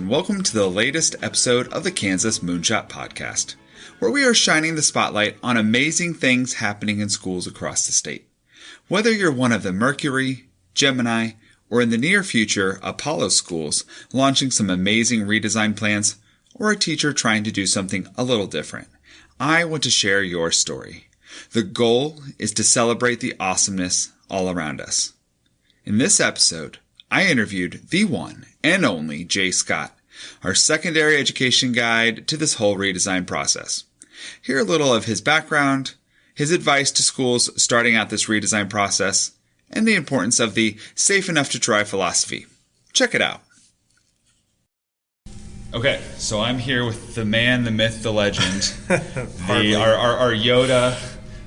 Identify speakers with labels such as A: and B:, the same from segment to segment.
A: and welcome to the latest episode of the Kansas Moonshot Podcast, where we are shining the spotlight on amazing things happening in schools across the state. Whether you're one of the Mercury, Gemini, or in the near future, Apollo schools launching some amazing redesign plans, or a teacher trying to do something a little different, I want to share your story. The goal is to celebrate the awesomeness all around us. In this episode, I interviewed the one and only Jay Scott, our secondary education guide to this whole redesign process. Hear a little of his background, his advice to schools starting out this redesign process, and the importance of the safe enough to try philosophy. Check it out. Okay, so I'm here with the man, the myth, the legend, our Yoda,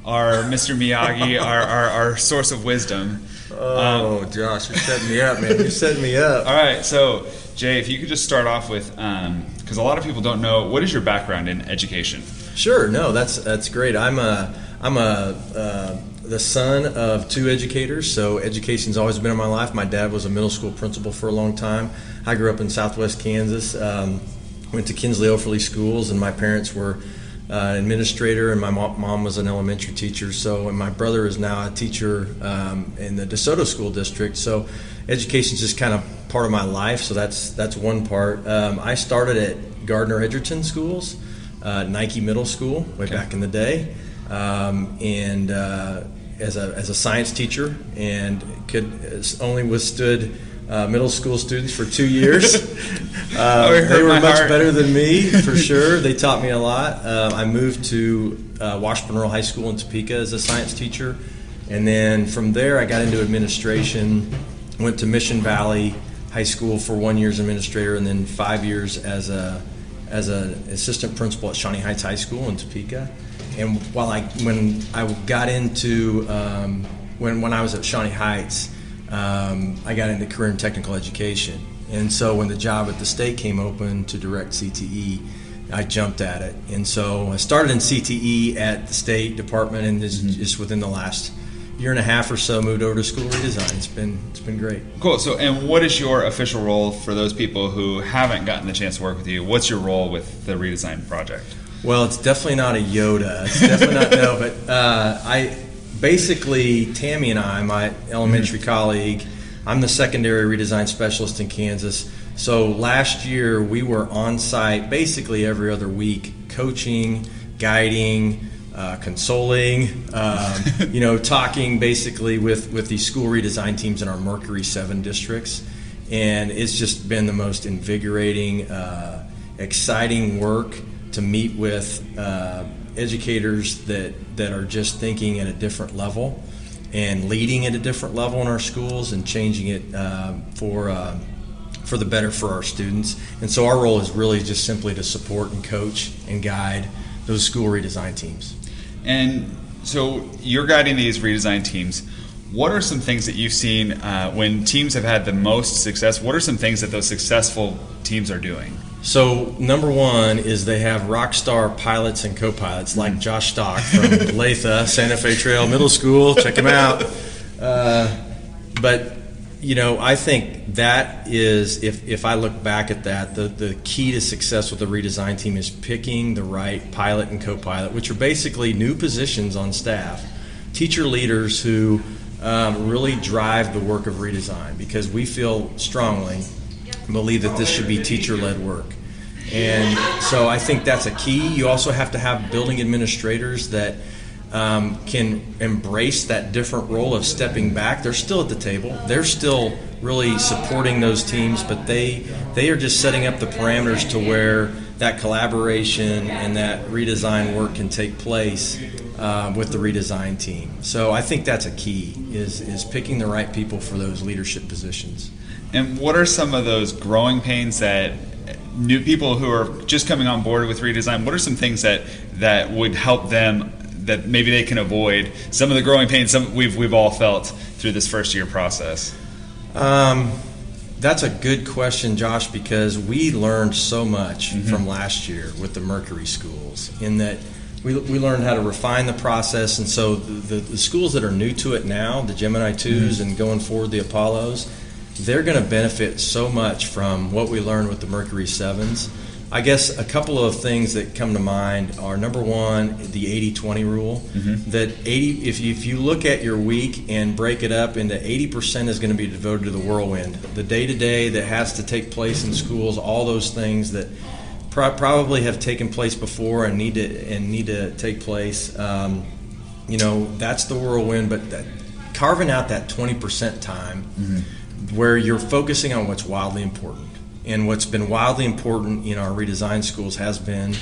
A: our Mr. Miyagi, our source of wisdom.
B: Oh, Josh, you're setting me up, man. You're setting me up.
A: All right, so Jay, if you could just start off with, because a lot of people don't know, what is your background in education?
B: Sure, no, that's great. I'm the son of two educators, so education's always been in my life. My dad was a middle school principal for a long time. I grew up in Southwest Kansas, went to Kinsley Oferle schools, and my parents were an administrator, and my mom was an elementary teacher. So, and my brother is now a teacher in the DeSoto School District. So, education's just kind of part of my life. So that's one part. I started at Gardner Edgerton schools, Nike Middle School, way back in the day, and as a science teacher, and only withstood middle school students for 2 years. They were much better than me, for sure. They taught me a lot. I moved to Washburn Rural High School in Topeka as a science teacher. And then from there, I got into administration, went to Mission Valley High School for 1 year as administrator, and then 5 years as an assistant principal at Shawnee Heights High School in Topeka. And when I got into, when I was at Shawnee Heights, I got into career and technical education. And so when the job at the state came open to direct CTE, I jumped at it. And so I started in CTE at the State Department, and just within the last year and a half or so moved over to school redesign. It's been great.
A: Cool. So, and what is your official role for those people who haven't gotten the chance to work with you? What's your role with the redesign project?
B: Well, it's definitely not a Yoda. It's definitely not, no, but basically, Tammy and I, my elementary colleague, I'm the secondary redesign specialist in Kansas. So last year we were on site basically every other week, coaching, guiding, consoling, talking basically with these school redesign teams in our Mercury 7 districts. And it's just been the most invigorating, exciting work to meet with educators that are just thinking at a different level and leading at a different level in our schools and changing it for the better for our students. And so our role is really just simply to support and coach and guide those school redesign teams. And
A: so you're guiding these redesign teams. What are some things that you've seen when teams have had the most success? What are some things that those successful teams are doing?
B: So number one is they have rock star pilots and co-pilots like Josh Stock from Latha, Santa Fe Trail Middle School. Check him out. But, I think that is, if I look back at that, the key to success with the redesign team is picking the right pilot and co-pilot, which are basically new positions on staff, teacher leaders who really drive the work of redesign, because we feel strongly believe that this should be teacher-led work. And so I think that's a key. You also have to have building administrators that can embrace that different role of stepping back. They're still at the table. They're still really supporting those teams, but they are just setting up the parameters to where that collaboration and that redesign work can take place with the redesign team. So I think that's a key, is picking the right people for those leadership positions.
A: And what are some of those growing pains that new people who are just coming on board with redesign, what are some things that would help them, that maybe they can avoid some of the growing pains we've all felt through this first year process?
B: That's a good question, Josh, because we learned so much from last year with the Mercury schools, in that we learned how to refine the process. And so the schools that are new to it now, the Gemini 2s and going forward the Apollos, they're going to benefit so much from what we learned with the Mercury 7s. I guess a couple of things that come to mind are, number one, the 80-20 rule. That if you look at your week and break it up into 80% is going to be devoted to the whirlwind, the day-to-day that has to take place in schools, all those things that probably have taken place before and need to take place. That's the whirlwind. But carving out that 20% time where you're focusing on what's wildly important. And what's been wildly important in our redesign schools has been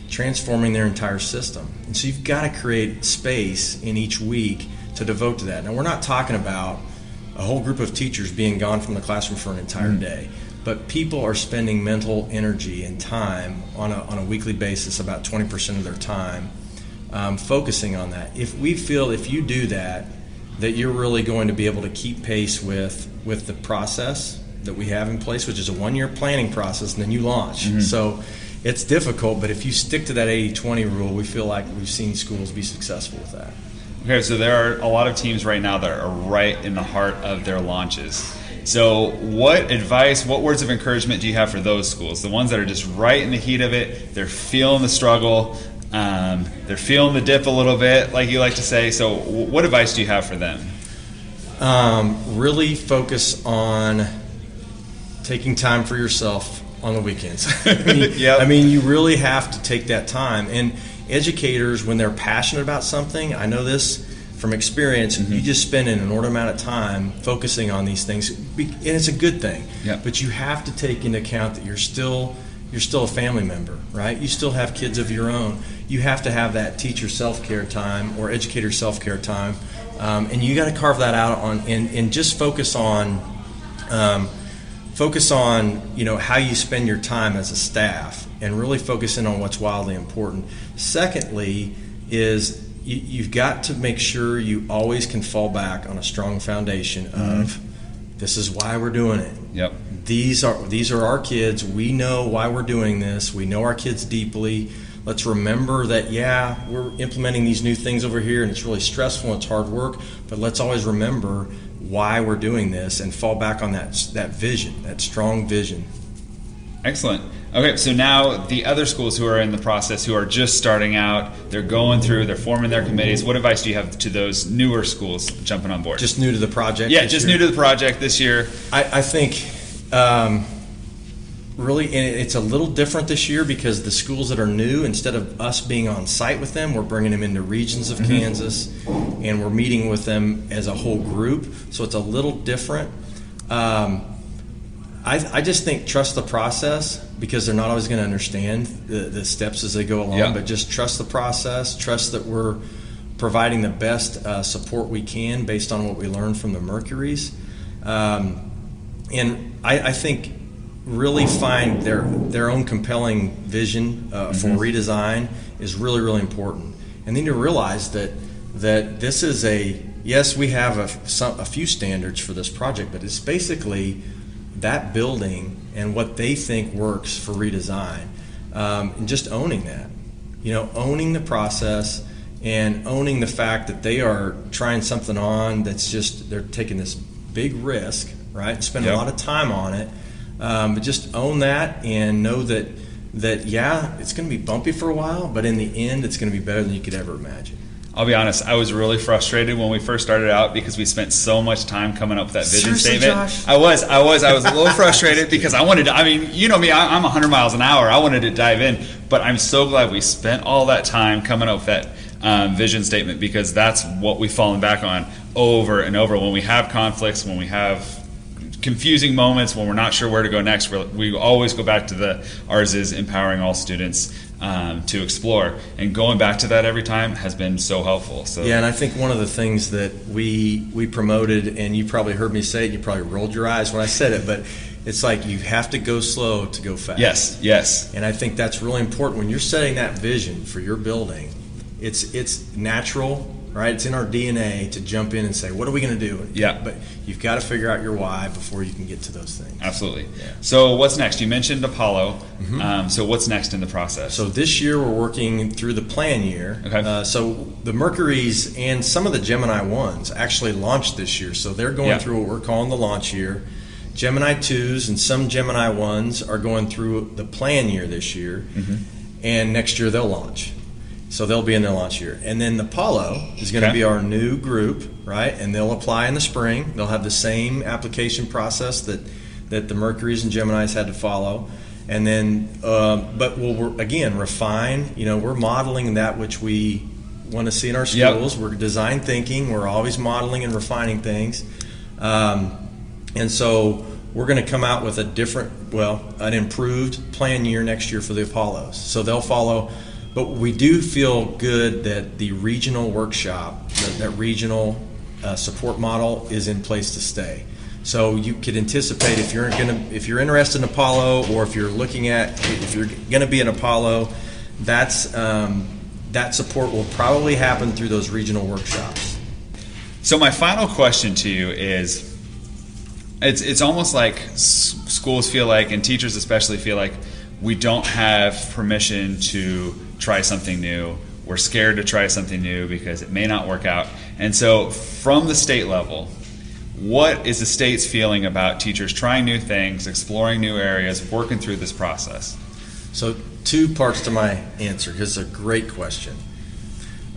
B: transforming their entire system. And so you've got to create space in each week to devote to that. Now, we're not talking about a whole group of teachers being gone from the classroom for an entire day, but people are spending mental energy and time on a weekly basis, about 20% of their time, focusing on that. If you do that you're really going to be able to keep pace with the process that we have in place, which is a 1-year planning process, and then you launch. So it's difficult, but if you stick to that 80-20 rule, we feel like we've seen schools be successful with that.
A: Okay, so there are a lot of teams right now that are right in the heart of their launches. So what words of encouragement do you have for those schools? The ones that are just right in the heat of it, they're feeling the struggle, they're feeling the dip a little bit, like you like to say. So what advice do you have for them?
B: Really focus on taking time for yourself on the weekends. I mean, you really have to take that time. And educators, when they're passionate about something, I know this from experience, you just spend an inordinate amount of time focusing on these things, and it's a good thing. But you have to take into account that you're still a family member, right? You still have kids of your own. You have to have that teacher self-care time or educator self-care time, and you got to carve that out and just focus on how you spend your time as a staff, and really focus in on what's wildly important. Secondly is you've got to make sure you always can fall back on a strong foundation of this is why we're doing it. These are our kids. We know why we're doing this. We know our kids deeply. Let's remember that, we're implementing these new things over here, and it's really stressful and it's hard work, but let's always remember why we're doing this and fall back on that vision, that strong vision. Excellent.
A: Okay, so now the other schools who are in the process, who are just starting out, they're going through, they're forming their committees. What advice do you have to those newer schools jumping on board?
B: Just new to the project?
A: Yeah, just new to the project this year.
B: I think really, and it's a little different this year because the schools that are new, instead of us being on site with them, we're bringing them into regions of Kansas, and we're meeting with them as a whole group. So it's a little different. I just think trust the process, because they're not always going to understand the steps as they go along, but just trust the process, trust that we're providing the best support we can based on what we learned from the Mercuries. And I think really find their own compelling vision for redesign is really, really important. And then to realize that this is yes, we have a few standards for this project, but it's basically that building and what they think works for redesign, and just owning that, owning the process and owning the fact that they are trying something on that's just, they're taking this big risk, right? Spend a lot of time on it, but just own that and know that it's going to be bumpy for a while, but in the end, it's going to be better than you could ever imagine.
A: I'll be honest, I was really frustrated when we first started out because we spent so much time coming up with that vision statement.
B: Josh?
A: I was a little frustrated because I wanted to, you know me, I'm 100 miles an hour. I wanted to dive in, but I'm so glad we spent all that time coming up with that vision statement, because that's what we've fallen back on over and over. When we have conflicts, when we have confusing moments, when we're not sure where to go next, we always go back to ours is empowering all students to explore, and going back to that every time has been so helpful. So
B: and I think one of the things that we promoted, and you probably heard me say it, you probably rolled your eyes when I said it, but it's like you have to go slow to go fast.
A: Yes.
B: And I think that's really important when you're setting that vision for your building. It's natural, right? It's in our DNA to jump in and say, what are we going to do? But you've got to figure out your why before you can get to those things.
A: Absolutely. So what's next? You mentioned Apollo. So what's next in the process?
B: So this year we're working through the plan year.
A: Okay.
B: So the Mercuries and some of the Gemini 1s actually launched this year. So they're going through what we're calling the launch year. Gemini 2s and some Gemini 1s are going through the plan year this year, and next year they'll launch. So they'll be in their launch year. And then the Apollo is going to be our new group, right? And they'll apply in the spring. They'll have the same application process that the Mercuries and Geminis had to follow. And then, but we'll, again, refine. We're modeling that which we want to see in our schools. We're design thinking. We're always modeling and refining things. And so we're going to come out with an improved plan year next year for the Apollos. So they'll follow. But we do feel good that the regional workshop, that regional support model is in place to stay. So you could anticipate if you're interested in Apollo, or if you're going to be an Apollo, that support will probably happen through those regional workshops.
A: So my final question to you is, it's almost like schools feel like, and teachers especially feel like, we don't have permission to try something new. We're scared to try something new because it may not work out. And so from the state level, what is the state's feeling about teachers trying new things, exploring new areas, working through this process?
B: So 2 parts to my answer, because it's a great question.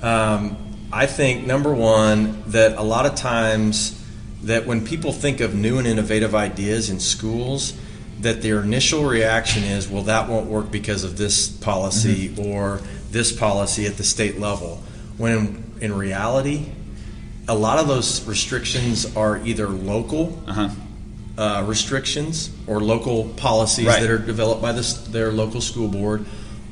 B: I think, number one, that a lot of times that when people think of new and innovative ideas in schools, that their initial reaction is, well, that won't work because of this policy or this policy at the state level. When in reality, a lot of those restrictions are either local restrictions or local policies that are developed by their local school board,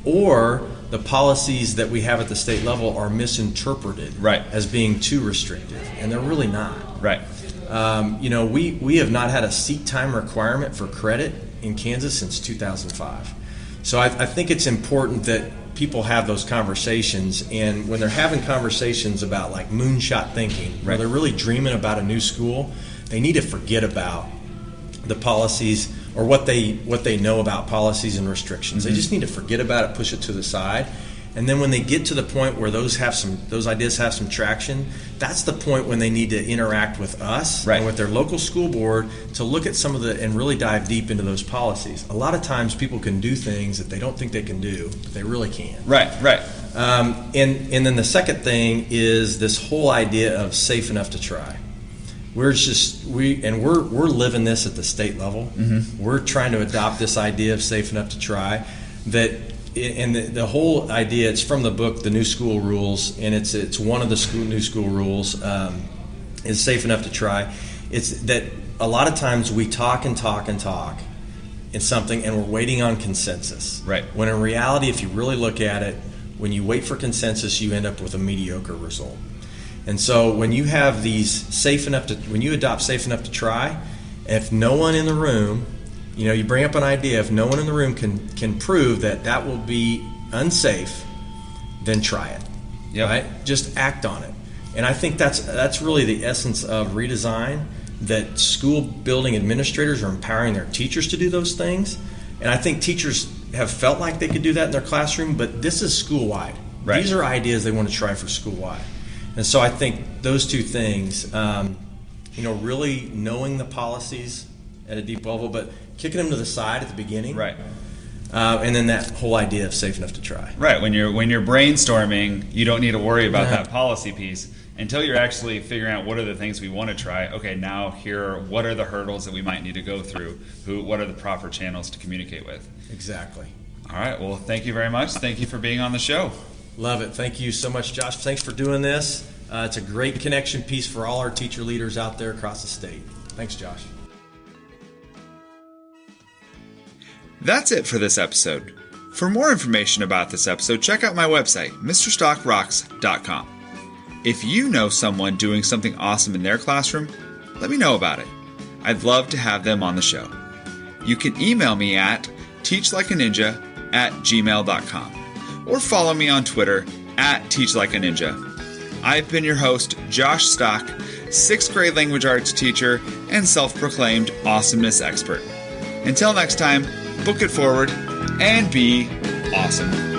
B: or the policies that we have at the state level are misinterpreted as being too restrictive, and they're really not.
A: Right.
B: We have not had a seat time requirement for credit in Kansas since 2005. So I think it's important that people have those conversations, and when they're having conversations about like moonshot thinking, where they're really dreaming about a new school, they need to forget about the policies or what they know about policies and restrictions. They just need to forget about it, push it to the side. And then when they get to the point where those ideas have some traction, that's the point when they need to interact with us and with their local school board to look at and really dive deep into those policies. A lot of times people can do things that they don't think they can do, but they really can.
A: Right.
B: And then the second thing is this whole idea of safe enough to try. We're living this at the state level. We're trying to adopt this idea of safe enough to try. And the whole idea, it's from the book, The New School Rules, and it's one of the new school rules, is safe enough to try. It's that a lot of times we talk in something, and we're waiting on consensus. Right. When in reality, if you really look at it, when you wait for consensus, you end up with a mediocre result. And so when you have when you adopt safe enough to try, if no one in the room, you bring up an idea, if no one in the room can prove that will be unsafe, then try it. Right? Just act on it. And I think that's really the essence of ReDesign, that school building administrators are empowering their teachers to do those things. And I think teachers have felt like they could do that in their classroom, but this is school-wide. Right. These are ideas they want to try for school-wide. And so I think those 2 things, really knowing the policies at a deep level, but kicking them to the side at the beginning. Right. And then that whole idea of safe enough to try.
A: Right. When you're brainstorming, you don't need to worry about that policy piece until you're actually figuring out what are the things we want to try. Okay, now what are the hurdles that we might need to go through? What are the proper channels to communicate with?
B: Exactly.
A: All right. Well, thank you very much. Thank you for being on the show.
B: Love it. Thank you so much, Josh. Thanks for doing this. It's a great connection piece for all our teacher leaders out there across the state. Thanks, Josh.
A: That's it for this episode. For more information about this episode, check out my website, mrstockrocks.com. If you know someone doing something awesome in their classroom, let me know about it. I'd love to have them on the show. You can email me at teachlikeaninja@gmail.com or follow me on Twitter @teachlikeaninja. I've been your host, Josh Stock, 6th grade language arts teacher and self-proclaimed awesomeness expert. Until next time, book it forward and be awesome.